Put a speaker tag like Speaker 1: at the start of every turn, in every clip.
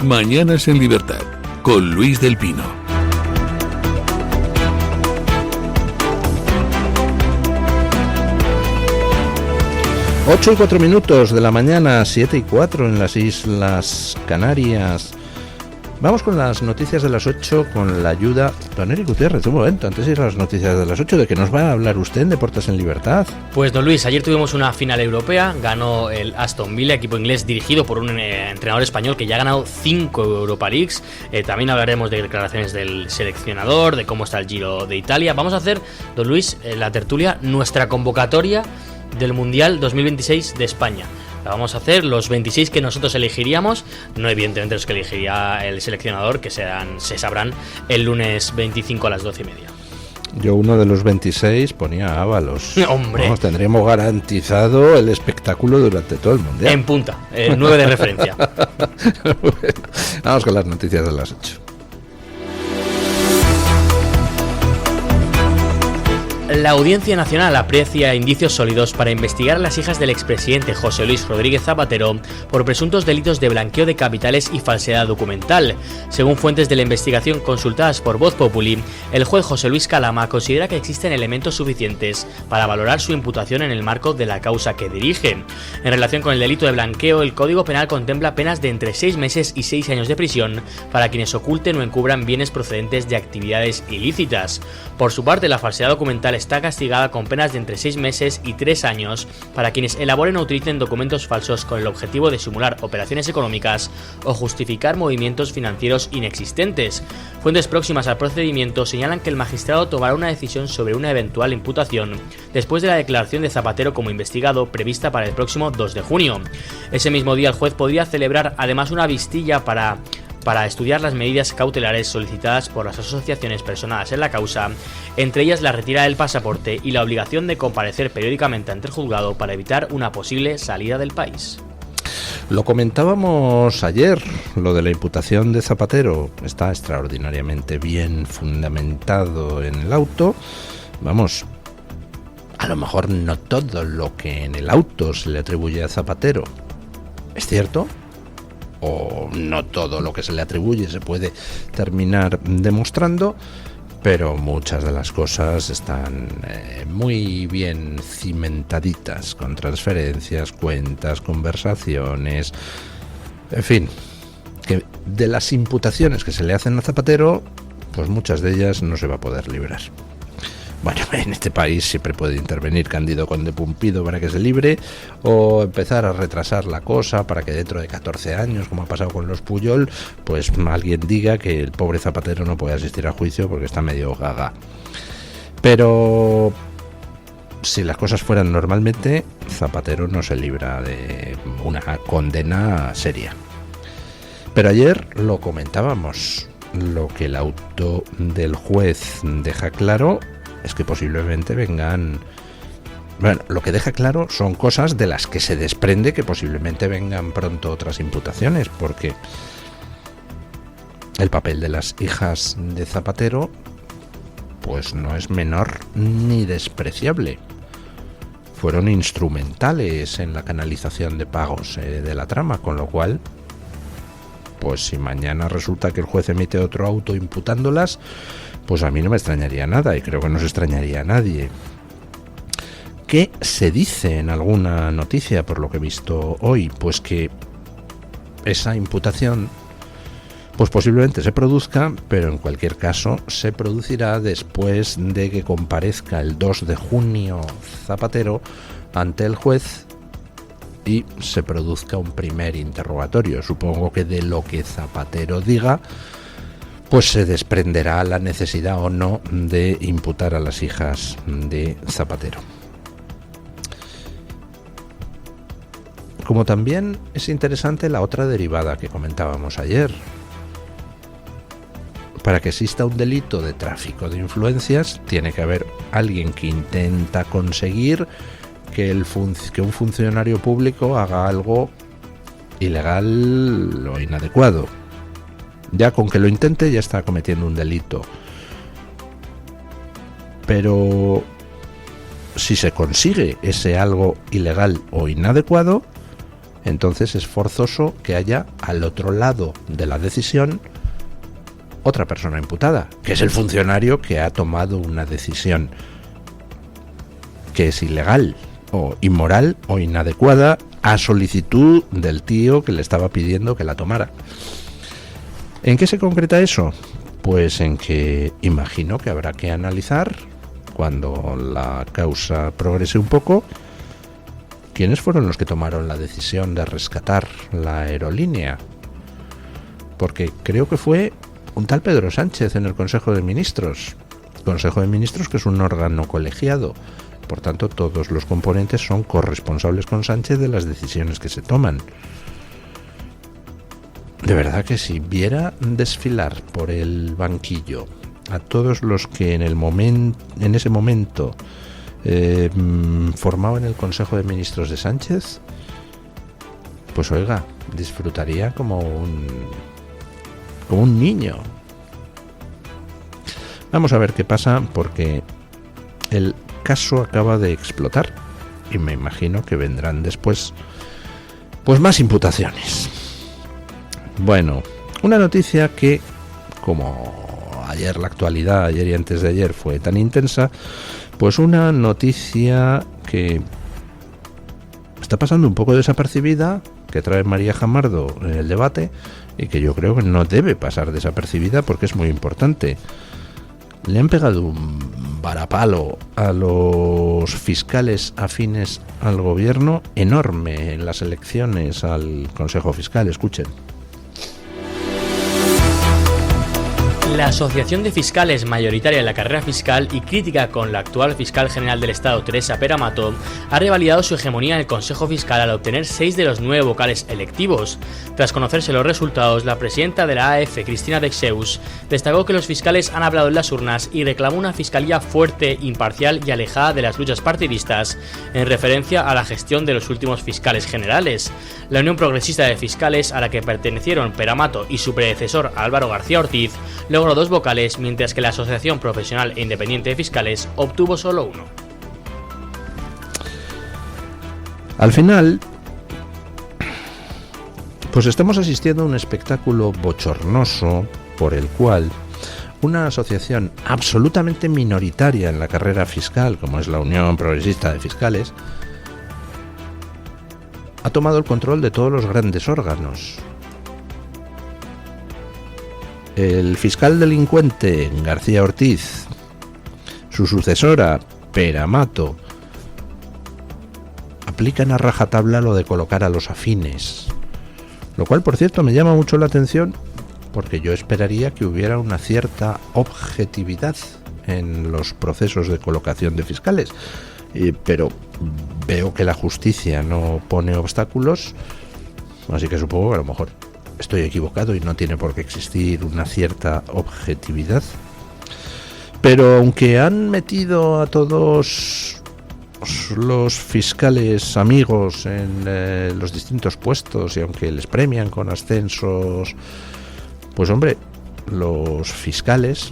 Speaker 1: Mañanas en Libertad, con Luis del Pino.
Speaker 2: 8:04 de la mañana, 7:04 en las Islas Canarias. Vamos con las noticias de las 8 con la ayuda de don Eric Gutiérrez. Un momento, antes de ir a las noticias de las 8, ¿de qué nos va a hablar usted en Deportes en Libertad?
Speaker 3: Pues don Luis, ayer tuvimos una final europea, ganó el Aston Villa, equipo inglés dirigido por un entrenador español que ya ha ganado 5 Europa Leagues. También hablaremos de declaraciones del seleccionador, de cómo está el Giro de Italia. Vamos a hacer, don Luis, la tertulia, nuestra convocatoria del Mundial 2026 de España. La vamos a hacer los 26 que nosotros elegiríamos, no evidentemente los que elegiría el seleccionador, que se sabrán el lunes 25 a las 12:30.
Speaker 2: Yo uno de los 26 ponía a Ábalos.
Speaker 3: ¡Hombre!
Speaker 2: Vamos, tendríamos garantizado el espectáculo durante todo el Mundial.
Speaker 3: En punta, 9 de referencia.
Speaker 2: Bueno, vamos con las noticias de las 8.
Speaker 3: La Audiencia Nacional aprecia indicios sólidos para investigar a las hijas del expresidente José Luis Rodríguez Zapatero por presuntos delitos de blanqueo de capitales y falsedad documental. Según fuentes de la investigación consultadas por Voz Populi, el juez José Luis Calama considera que existen elementos suficientes para valorar su imputación en el marco de la causa que dirige. En relación con el delito de blanqueo, el Código Penal contempla penas de entre 6 meses y 6 años de prisión para quienes oculten o encubran bienes procedentes de actividades ilícitas. Por su parte, la falsedad documental está castigada con penas de entre 6 meses y 3 años para quienes elaboren o utilicen documentos falsos con el objetivo de simular operaciones económicas o justificar movimientos financieros inexistentes. Fuentes próximas al procedimiento señalan que el magistrado tomará una decisión sobre una eventual imputación después de la declaración de Zapatero como investigado prevista para el próximo 2 de junio. Ese mismo día el juez podría celebrar además una vistilla para estudiar las medidas cautelares solicitadas por las asociaciones personadas en la causa, entre ellas la retirada del pasaporte y la obligación de comparecer periódicamente ante el juzgado para evitar una posible salida del país.
Speaker 2: Lo comentábamos ayer, lo de la imputación de Zapatero está extraordinariamente bien fundamentado en el auto. Vamos, a lo mejor no todo lo que en el auto se le atribuye a Zapatero es cierto, o no todo lo que se le atribuye se puede terminar demostrando, pero muchas de las cosas están muy bien cimentaditas, con transferencias, cuentas, conversaciones, en fin, que de las imputaciones que se le hacen a Zapatero, pues muchas de ellas no se va a poder librar. Bueno, en este país siempre puede intervenir Cándido Conde Pumpido para que se libre, o empezar a retrasar la cosa para que dentro de 14 años, como ha pasado con los Puyol, pues alguien diga que el pobre Zapatero no puede asistir a juicio porque está medio gaga. Pero si las cosas fueran normalmente, Zapatero no se libra de una condena seria. Pero ayer lo comentábamos, lo que el auto del juez deja claro es que posiblemente vengan... Bueno, lo que deja claro son cosas de las que se desprende que posiblemente vengan pronto otras imputaciones, porque el papel de las hijas de Zapatero pues no es menor ni despreciable. Fueron instrumentales en la canalización de pagos de la trama, con lo cual, pues si mañana resulta que el juez emite otro auto imputándolas, pues a mí no me extrañaría nada, y creo que no se extrañaría a nadie. ¿Qué se dice en alguna noticia, por lo que he visto hoy? Pues que esa imputación pues posiblemente se produzca, pero en cualquier caso se producirá después de que comparezca el 2 de junio Zapatero ante el juez y se produzca un primer interrogatorio. Supongo que de lo que Zapatero diga pues se desprenderá la necesidad o no de imputar a las hijas de Zapatero. Como también es interesante la otra derivada que comentábamos ayer. Para que exista un delito de tráfico de influencias, tiene que haber alguien que intenta conseguir que un funcionario público haga algo ilegal o inadecuado. Ya con que lo intente ya está cometiendo un delito. Pero si se consigue ese algo ilegal o inadecuado, entonces es forzoso que haya al otro lado de la decisión otra persona imputada, que es el funcionario que ha tomado una decisión que es ilegal o inmoral o inadecuada a solicitud del tío que le estaba pidiendo que la tomara. ¿En qué se concreta eso? Pues en que imagino que habrá que analizar, cuando la causa progrese un poco, quiénes fueron los que tomaron la decisión de rescatar la aerolínea. Porque creo que fue un tal Pedro Sánchez en el Consejo de Ministros. Consejo de Ministros, que es un órgano colegiado. Por tanto, todos los componentes son corresponsables con Sánchez de las decisiones que se toman. De verdad que si viera desfilar por el banquillo a todos los que en ese momento formaban el Consejo de Ministros de Sánchez, pues oiga, disfrutaría como un niño. Vamos a ver qué pasa, porque el caso acaba de explotar y me imagino que vendrán después pues más imputaciones. Bueno, una noticia que, como ayer y antes de ayer fue tan intensa, pues una noticia que está pasando un poco desapercibida, que trae María Jamardo en el debate y que yo creo que no debe pasar desapercibida porque es muy importante. Le han pegado un varapalo a los fiscales afines al gobierno enorme en las elecciones al Consejo Fiscal. Escuchen.
Speaker 3: La Asociación de Fiscales, mayoritaria en la carrera fiscal y crítica con la actual fiscal general del Estado, Teresa Peramato, ha revalidado su hegemonía en el Consejo Fiscal al obtener 6 de los 9 vocales electivos. Tras conocerse los resultados, la presidenta de la AF, Cristina Dexeus, destacó que los fiscales han hablado en las urnas y reclamó una fiscalía fuerte, imparcial y alejada de las luchas partidistas, en referencia a la gestión de los últimos fiscales generales. La Unión Progresista de Fiscales, a la que pertenecieron Peramato y su predecesor Álvaro García Ortiz, logró 2 vocales, mientras que la Asociación Profesional e Independiente de Fiscales obtuvo solo 1.
Speaker 2: Al final, pues estamos asistiendo a un espectáculo bochornoso por el cual una asociación absolutamente minoritaria en la carrera fiscal, como es la Unión Progresista de Fiscales, ha tomado el control de todos los grandes órganos. El fiscal delincuente García Ortiz, su sucesora Peramato, aplican a rajatabla lo de colocar a los afines, lo cual, por cierto, me llama mucho la atención porque yo esperaría que hubiera una cierta objetividad en los procesos de colocación de fiscales, pero veo que la justicia no pone obstáculos, así que supongo que a lo mejor estoy equivocado y no tiene por qué existir una cierta objetividad. Pero aunque han metido a todos los fiscales amigos en los distintos puestos y aunque les premian con ascensos, pues hombre, los fiscales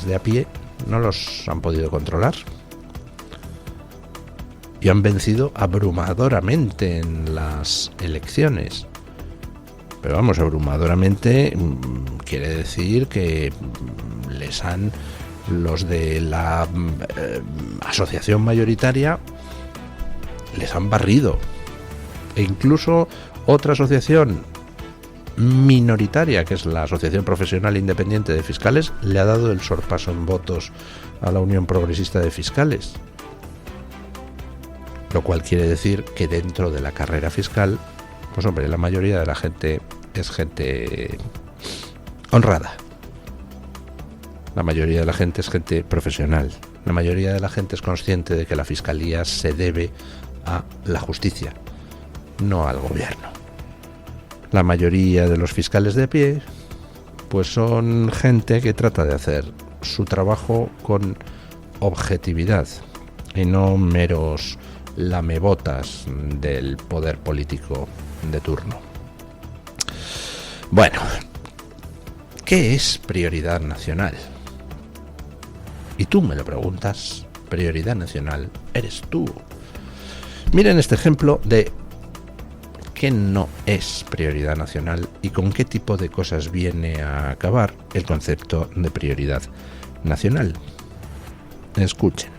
Speaker 2: de a pie no los han podido controlar y han vencido abrumadoramente en las elecciones. Pero vamos, abrumadoramente quiere decir que los de la asociación mayoritaria les han barrido. E incluso otra asociación minoritaria, que es la Asociación Profesional Independiente de Fiscales, le ha dado el sorpaso en votos a la Unión Progresista de Fiscales. Lo cual quiere decir que dentro de la carrera fiscal, pues hombre, la mayoría de la gente es gente honrada. La mayoría de la gente es gente profesional. La mayoría de la gente es consciente de que la fiscalía se debe a la justicia, no al gobierno. La mayoría de los fiscales de pie, pues son gente que trata de hacer su trabajo con objetividad y no meros lamebotas del poder político de turno. Bueno, ¿qué es prioridad nacional? Y tú me lo preguntas, prioridad nacional eres tú. Miren este ejemplo de qué no es prioridad nacional y con qué tipo de cosas viene a acabar el concepto de prioridad nacional. Escuchen.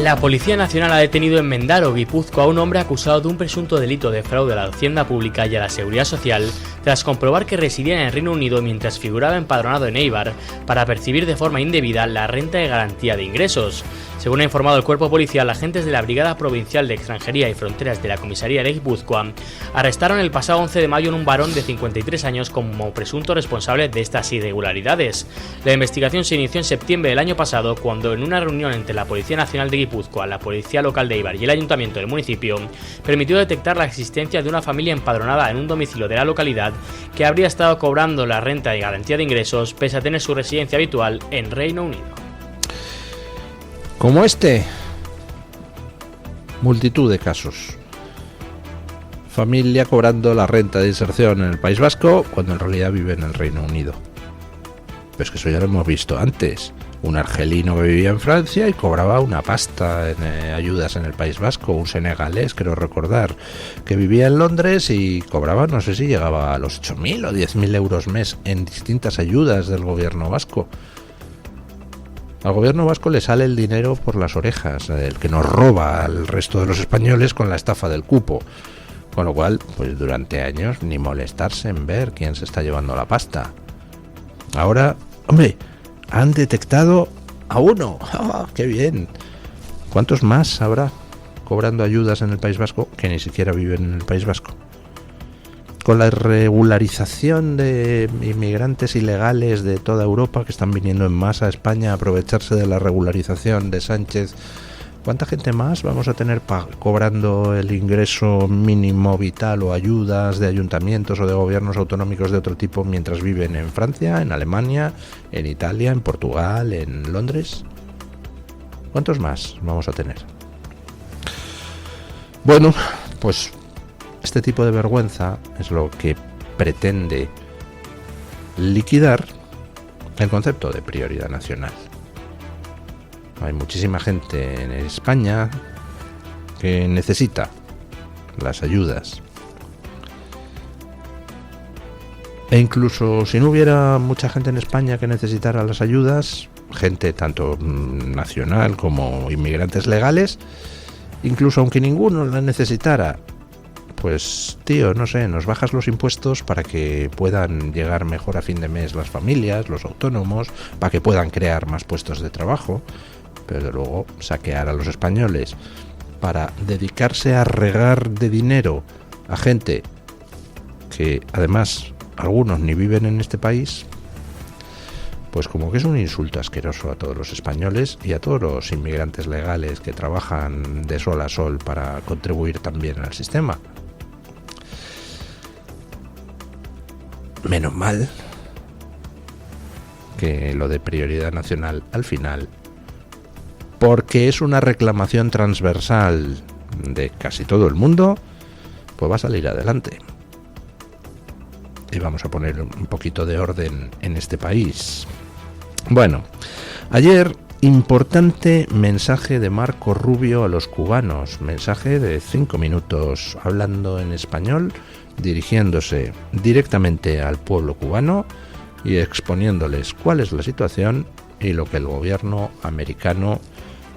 Speaker 3: La Policía Nacional ha detenido en Mendaro, Guipúzcoa, a un hombre acusado de un presunto delito de fraude a la Hacienda Pública y a la Seguridad Social, tras comprobar que residía en el Reino Unido mientras figuraba empadronado en Eibar para percibir de forma indebida la renta de garantía de ingresos. Según ha informado el cuerpo policial, agentes de la Brigada Provincial de Extranjería y Fronteras de la Comisaría de Guipúzcoa arrestaron el pasado 11 de mayo a un varón de 53 años como presunto responsable de estas irregularidades. La investigación se inició en septiembre del año pasado, cuando en una reunión entre la Policía Nacional de Guipúzcoa, la Policía Local de Eibar y el Ayuntamiento del municipio, permitió detectar la existencia de una familia empadronada en un domicilio de la localidad que habría estado cobrando la renta de garantía de ingresos pese a tener su residencia habitual en Reino Unido.
Speaker 2: Como este, multitud de casos. Familia cobrando la renta de inserción en el País Vasco cuando en realidad vive en el Reino Unido. Pero es que eso ya lo hemos visto antes. Un argelino que vivía en Francia y cobraba una pasta en ayudas en el País Vasco. Un senegalés, creo recordar, que vivía en Londres y cobraba, no sé si llegaba a los 8.000 o 10.000 euros mes en distintas ayudas del gobierno vasco. Al gobierno vasco le sale el dinero por las orejas, el que nos roba al resto de los españoles con la estafa del cupo. Con lo cual, pues durante años ni molestarse en ver quién se está llevando la pasta. Ahora, hombre, han detectado a uno. ¡Ah, qué bien! ¿Cuántos más habrá cobrando ayudas en el País Vasco que ni siquiera viven en el País Vasco? Con la regularización de inmigrantes ilegales de toda Europa que están viniendo en masa a España a aprovecharse de la regularización de Sánchez, ¿cuánta gente más vamos a tener cobrando el ingreso mínimo vital o ayudas de ayuntamientos o de gobiernos autonómicos de otro tipo mientras viven en Francia, en Alemania, en Italia, en Portugal, en Londres? ¿Cuántos más vamos a tener? Bueno, pues este tipo de vergüenza es lo que pretende liquidar el concepto de prioridad nacional. Hay muchísima gente en España que necesita las ayudas. E incluso si no hubiera mucha gente en España que necesitara las ayudas, gente tanto nacional como inmigrantes legales, incluso aunque ninguno las necesitara, pues tío, no sé, nos bajas los impuestos para que puedan llegar mejor a fin de mes las familias, los autónomos, para que puedan crear más puestos de trabajo, pero de luego saquear a los españoles para dedicarse a regar de dinero a gente que además algunos ni viven en este país, pues como que es un insulto asqueroso a todos los españoles y a todos los inmigrantes legales que trabajan de sol a sol para contribuir también al sistema. Menos mal que lo de prioridad nacional al final, porque es una reclamación transversal de casi todo el mundo, pues va a salir adelante. Y vamos a poner un poquito de orden en este país. Bueno, ayer importante mensaje de Marco Rubio a los cubanos, mensaje de 5 minutos hablando en español, dirigiéndose directamente al pueblo cubano y exponiéndoles cuál es la situación y lo que el gobierno americano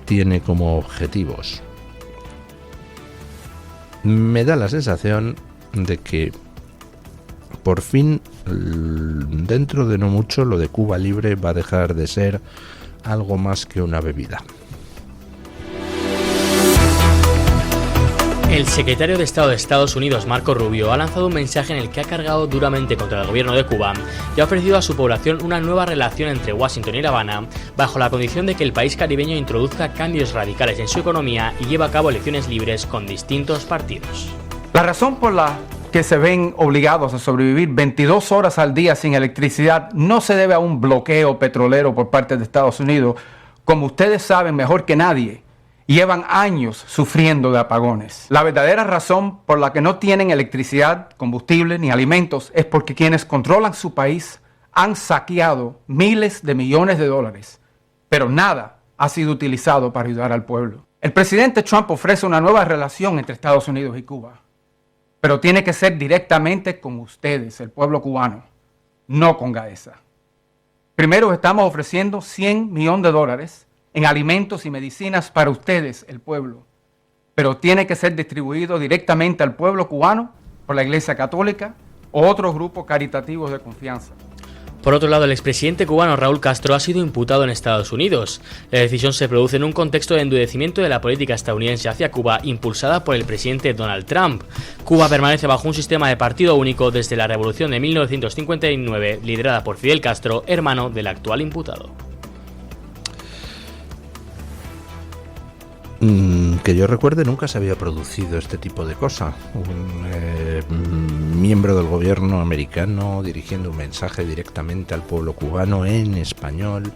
Speaker 2: tiene como objetivos. Me da la sensación de que por fin, dentro de no mucho, lo de Cuba Libre va a dejar de ser algo más que una bebida.
Speaker 3: El secretario de Estado de Estados Unidos, Marco Rubio, ha lanzado un mensaje en el que ha cargado duramente contra el gobierno de Cuba y ha ofrecido a su población una nueva relación entre Washington y La Habana, bajo la condición de que el país caribeño introduzca cambios radicales en su economía y lleve a cabo elecciones libres con distintos partidos.
Speaker 4: La razón por la que se ven obligados a sobrevivir 22 horas al día sin electricidad no se debe a un bloqueo petrolero por parte de Estados Unidos. Como ustedes saben mejor que nadie, llevan años sufriendo de apagones. La verdadera razón por la que no tienen electricidad, combustible ni alimentos es porque quienes controlan su país han saqueado miles de millones de dólares, pero nada ha sido utilizado para ayudar al pueblo. El presidente Trump ofrece una nueva relación entre Estados Unidos y Cuba, pero tiene que ser directamente con ustedes, el pueblo cubano, no con Gaesa. Primero estamos ofreciendo $100 millones en alimentos y medicinas para ustedes, el pueblo, pero tiene que ser distribuido directamente al pueblo cubano por la Iglesia Católica o otros grupos caritativos de confianza.
Speaker 3: Por otro lado, el expresidente cubano Raúl Castro ha sido imputado en Estados Unidos. La decisión se produce en un contexto de endurecimiento de la política estadounidense hacia Cuba impulsada por el presidente Donald Trump. Cuba permanece bajo un sistema de partido único desde la revolución de 1959, liderada por Fidel Castro, hermano del actual imputado.
Speaker 2: Que yo recuerde, nunca se había producido este tipo de cosa. Un miembro del gobierno americano dirigiendo un mensaje directamente al pueblo cubano en español.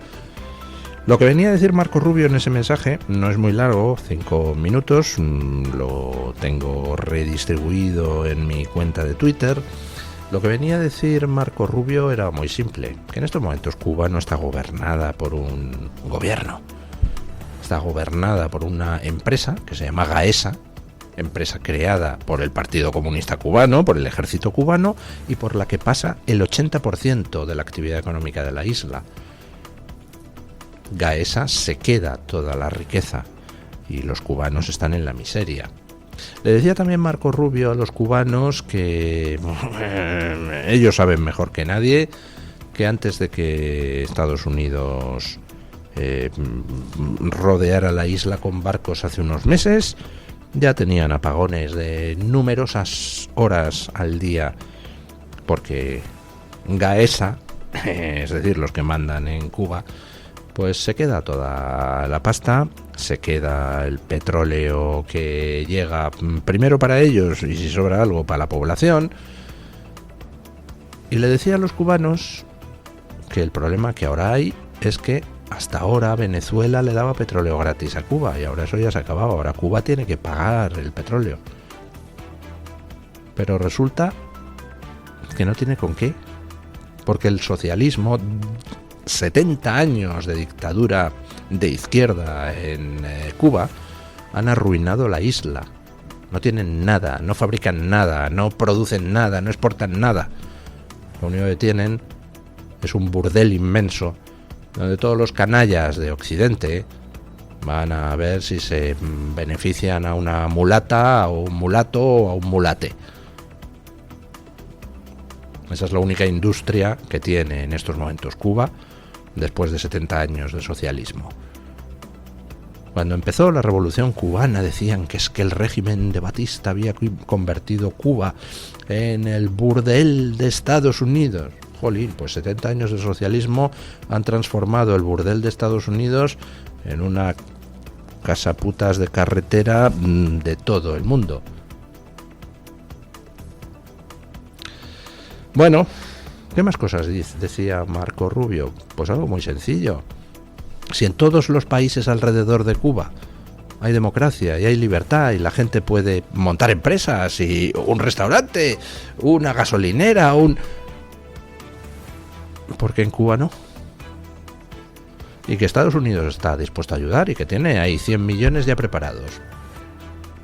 Speaker 2: Lo que venía a decir Marco Rubio en ese mensaje no es muy largo, 5 minutos, lo tengo redistribuido en mi cuenta de Twitter. Lo que venía a decir Marco Rubio era muy simple, que en estos momentos Cuba no está gobernada por un gobierno. Está gobernada por una empresa que se llama Gaesa, empresa creada por el Partido Comunista Cubano, por el Ejército Cubano y por la que pasa el 80% de la actividad económica de la isla. Gaesa se queda toda la riqueza y los cubanos están en la miseria. Le decía también Marco Rubio a los cubanos que ellos saben mejor que nadie que antes de que Estados Unidos rodeara la isla con barcos hace unos meses, ya tenían apagones de numerosas horas al día, porque Gaesa, es decir, los que mandan en Cuba, pues se queda toda la pasta, se queda el petróleo que llega primero para ellos y si sobra algo para la población. Y le decía a los cubanos que el problema que ahora hay es que hasta ahora Venezuela le daba petróleo gratis a Cuba y ahora eso ya se ha acabado. Ahora Cuba tiene que pagar el petróleo. Pero resulta que no tiene con qué. Porque el socialismo, 70 años de dictadura de izquierda en Cuba, han arruinado la isla. No tienen nada, no fabrican nada, no producen nada, no exportan nada. Lo único que tienen es un burdel inmenso donde todos los canallas de Occidente van a ver si se benefician a una mulata, a un mulato o a un mulate. Esa es la única industria que tiene en estos momentos Cuba después de 70 años de socialismo. Cuando empezó la Revolución Cubana decían que es que el régimen de Batista había convertido Cuba en el burdel de Estados Unidos. Jolín, pues 70 años de socialismo han transformado el burdel de Estados Unidos en una casaputas de carretera de todo el mundo. Bueno, ¿qué más cosas decía Marco Rubio? Pues algo muy sencillo. Si en todos los países alrededor de Cuba hay democracia y hay libertad y la gente puede montar empresas y un restaurante, una gasolinera, ¿por qué en Cuba no? Y que Estados Unidos está dispuesto a ayudar y que tiene ahí 100 millones ya preparados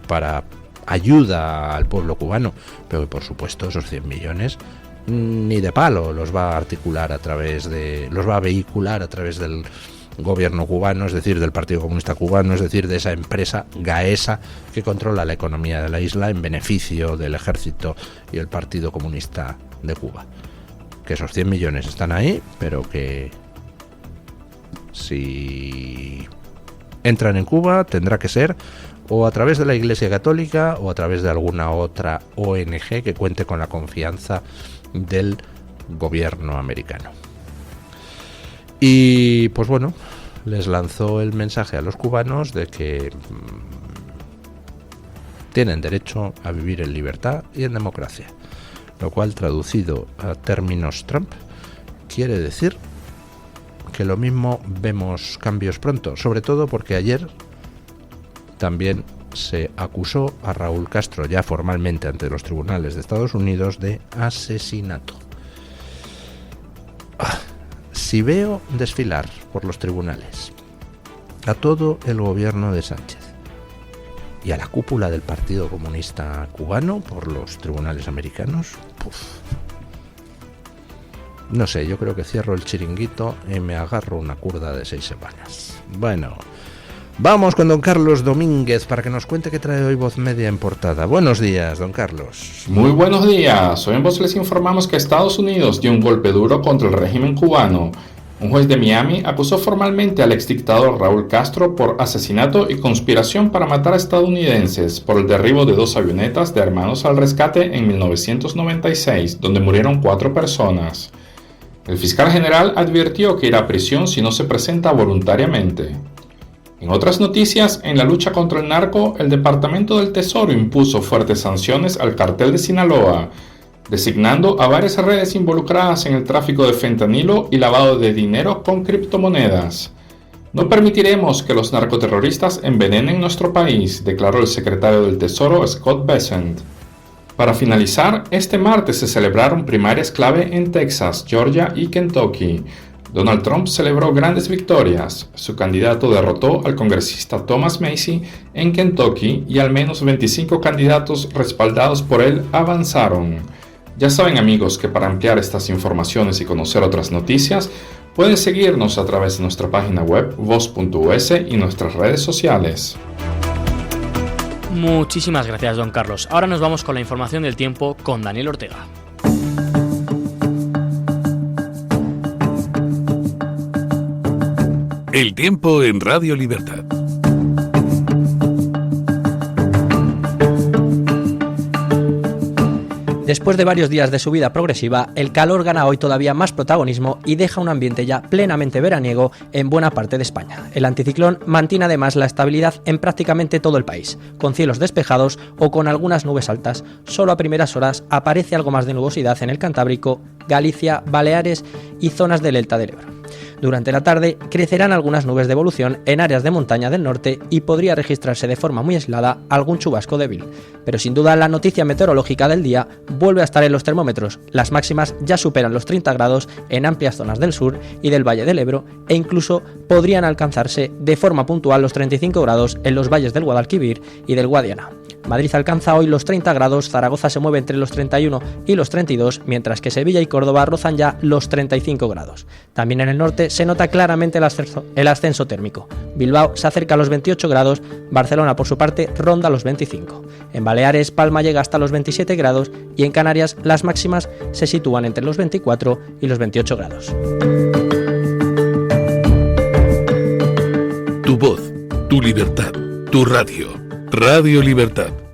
Speaker 2: para ayuda al pueblo cubano, pero que por supuesto esos 100 millones ni de palo los va a articular los va a vehicular a través del gobierno cubano, es decir, del Partido Comunista Cubano, es decir, de esa empresa Gaesa que controla la economía de la isla en beneficio del ejército y el Partido Comunista de Cuba. Que esos 100 millones están ahí, pero que si entran en Cuba tendrá que ser o a través de la Iglesia Católica o a través de alguna otra ONG que cuente con la confianza del gobierno americano. Y pues bueno, les lanzó el mensaje a los cubanos de que tienen derecho a vivir en libertad y en democracia. Lo cual, traducido a términos Trump, quiere decir que lo mismo vemos cambios pronto, sobre todo porque ayer también se acusó a Raúl Castro, ya formalmente ante los tribunales de Estados Unidos, de asesinato. Si veo desfilar por los tribunales a todo el gobierno de Sánchez, y a la cúpula del Partido Comunista Cubano por los tribunales americanos. Puf. No sé, yo creo que cierro el chiringuito y me agarro una curda de 6 semanas. Bueno, vamos con don Carlos Domínguez para que nos cuente qué trae hoy Voz Media en portada. Buenos días, don Carlos.
Speaker 5: Muy buenos días. Hoy en Voz les informamos que Estados Unidos dio un golpe duro contra el régimen cubano. Un juez de Miami acusó formalmente al exdictador Raúl Castro por asesinato y conspiración para matar a estadounidenses por el derribo de 2 avionetas de Hermanos al Rescate en 1996, donde murieron 4 personas. El fiscal general advirtió que irá a prisión si no se presenta voluntariamente. En otras noticias, en la lucha contra el narco, el Departamento del Tesoro impuso fuertes sanciones al cartel de Sinaloa, designando a varias redes involucradas en el tráfico de fentanilo y lavado de dinero con criptomonedas. No permitiremos que los narcoterroristas envenenen nuestro país, declaró el secretario del Tesoro Scott Bessent. Para finalizar, este martes se celebraron primarias clave en Texas, Georgia y Kentucky. Donald Trump celebró grandes victorias. Su candidato derrotó al congresista Thomas Massie en Kentucky y al menos 25 candidatos respaldados por él avanzaron. Ya saben, amigos, que para ampliar estas informaciones y conocer otras noticias, pueden seguirnos a través de nuestra página web voz.us y nuestras redes sociales.
Speaker 3: Muchísimas gracias, don Carlos. Ahora nos vamos con la información del tiempo con Daniel Ortega.
Speaker 1: El tiempo en Radio Libertad.
Speaker 6: Después de varios días de subida progresiva, el calor gana hoy todavía más protagonismo y deja un ambiente ya plenamente veraniego en buena parte de España. El anticiclón mantiene además la estabilidad en prácticamente todo el país, con cielos despejados o con algunas nubes altas. Solo a primeras horas aparece algo más de nubosidad en el Cantábrico, Galicia, Baleares y zonas del delta del Ebro. Durante la tarde crecerán algunas nubes de evolución en áreas de montaña del norte y podría registrarse de forma muy aislada algún chubasco débil. Pero sin duda la noticia meteorológica del día vuelve a estar en los termómetros. Las máximas ya superan los 30 grados en amplias zonas del sur y del Valle del Ebro e incluso podrían alcanzarse de forma puntual los 35 grados en los valles del Guadalquivir y del Guadiana. Madrid alcanza hoy los 30 grados, Zaragoza se mueve entre los 31 y los 32, mientras que Sevilla y Córdoba rozan ya los 35 grados. También en el norte se nota claramente el ascenso térmico. Bilbao se acerca a los 28 grados, Barcelona por su parte ronda los 25. En Baleares, Palma llega hasta los 27 grados y en Canarias las máximas se sitúan entre los 24 y los 28 grados.
Speaker 1: Tu voz, tu libertad, tu radio. Radio Libertad.